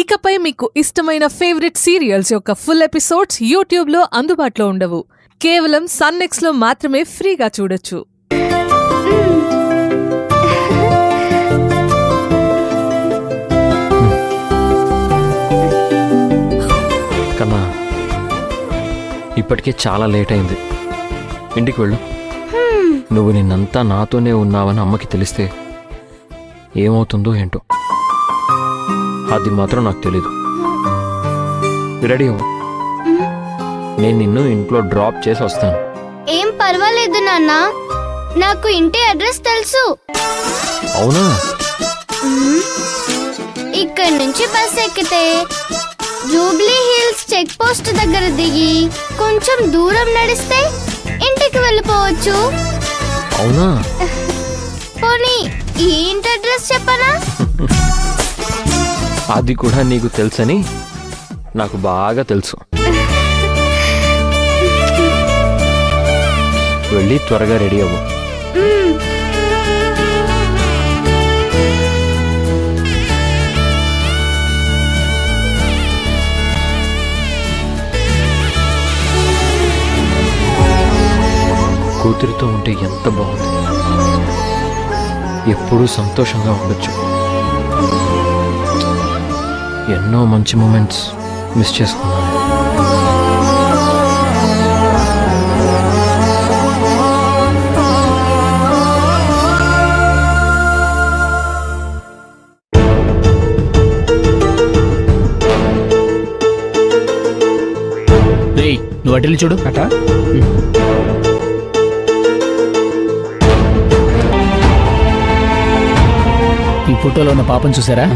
ఇకపై మీకు ఇష్టమైన ఫేవరెట్ సీరియల్స్ యొక్క ఫుల్ ఎపిసోడ్స్ యూట్యూబ్లో అందుబాటులో ఉండవు. కేవలం సన్నెక్స్లో మాత్రమే ఫ్రీగా చూడొచ్చు. కన్నా, ఇప్పటికే చాలా లేట్ అయింది. ఇంటికి వెళ్ళు. నువ్వు నిన్నంతా నాతోనే ఉన్నావని అమ్మకి తెలిస్తే ఏమవుతుందో ఏంటో. అది మాత్రం నాకు తెలీదు. రెడీ అవ్వు, నేను నిన్ను ఇంట్లో డ్రాప్ చేసి వస్తాను. ఏం పర్వాలేదు నాన్న, నాకు ఇంటి అడ్రస్ తెలుసు. అవునా? ఇక్కడ నుంచి బస్ ఎక్కితే జూబ్లీ హిల్స్ చెక్ పోస్ట్ దగ్గర దిగి కొంచెం దూరం నడిస్తే ఇంటికి వెళ్ళిపోవచ్చు. అవునా? పోనీ ఈ ఇంటి అడ్రస్ చెప్పనా? అది కూడా నీకు తెలుసని నాకు బాగా తెలుసు. వెళ్ళి త్వరగా రెడీ అవ్వు. కూతురితో ఉంటే ఎంత బాగుంది. ఎప్పుడూ సంతోషంగా ఉండొచ్చు. ఎన్నో మంచి మూమెంట్స్ మిస్ చేసుకున్నాను. నువ్వు అటెళ్ళి చూడు. అట ఈ ఫోటోలో ఉన్న పాపను చూసారా?